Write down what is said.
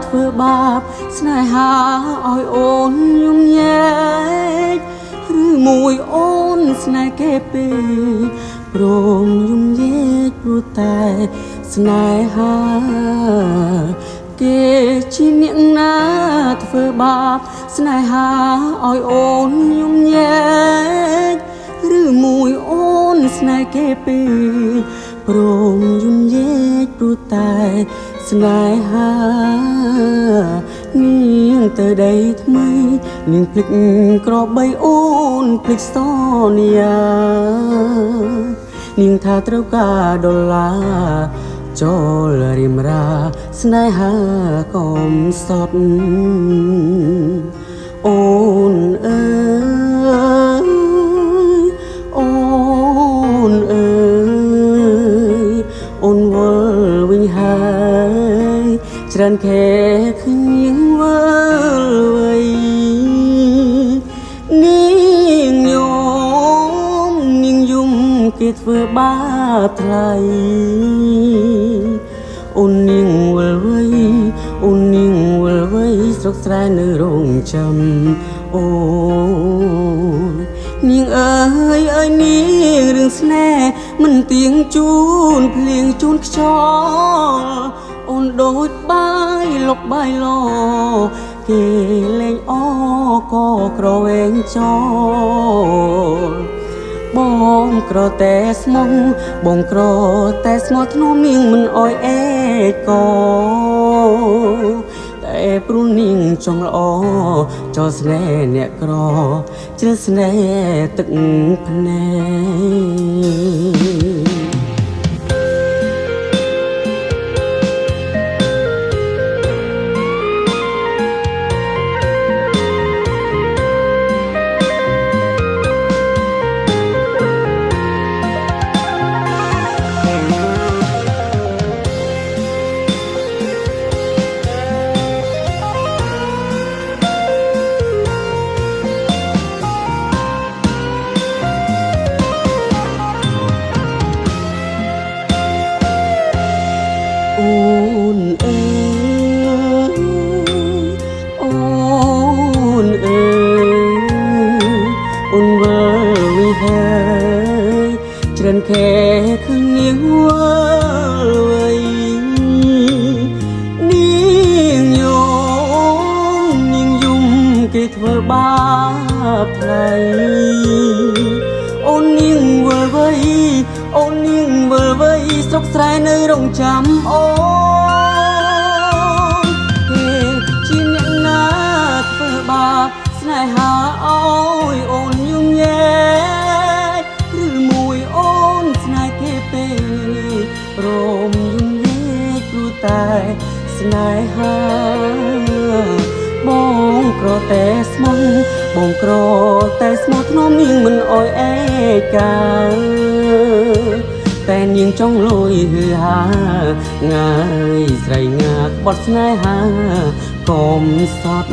ធ្វើបាបស្នេហាឲ្យអូនយំញែកឬមួយអូនស្នេហ៍គេពេកព្រមយំញែកព្រោះតែស្នេហាគេជាអ្នកណាធ្វើបាបស្នេហាឲ្យអូនយំញែកឬមួយអូនស្នេហ៍គេពេកព្រមយំញែកព្រោះតែស្នេហានាងទៅដីថ្មីនាងភ្លេចក្របីអូនភ្លេចសន្យានាងថាត្រូវការដុល្លារចូលរៀមរាស្នេហាកុំសត់អូនអើយអូនអើយអូនវល់វិញហើយច្រើនខែឃើញនាងវល់វិញនាងយំនាងយំគេធ្វើបាបថ្លៃអូននាងវល់វៃអូននាងវល់វៃស្រុកស្រែនៅរោងចាំអូនាងអើយអើយនាងរឿងស្នេហ៍មិនទៀងជូនភ្លៀងជូនខ្យល់អូនដូចបាយលុកបាយឡគេលេងអក៏ក្រវែងចោលបងក្រតែស្មងបងក្រតែស្មោះធ្នមនាងមិនអោយអេកតែព្រោះនាងចង់ល្អចោលស្នេហ៍អ្នកក្រជ្រើស្នេហ៍ទឹកភ្នែកអូនអើយអូនអើយអូនវល់វិញហើយច្រើនខែឃើញនាងវល់វិញនាងយំគេធ្វើបាបថ្លៃអូននាងវល់វៃអូននាងវល់វៃស្រុកស្រែនៅរងចាំអូនគេជាអ្នកណាធ្វើបាបស្នេហាឲ្យអូនយំញែកឬមួយអូនស្នេហ៍គេពេករមយំញែកព្រោះតែស្នេហាបងក្រតែស្មងបងក្រតែស្មោះធ្នមនាងមិនអោយអេកាតែនាងចង់លួយហឺហាងាយស្រីងាកបត់ស្នេហាកុំសត់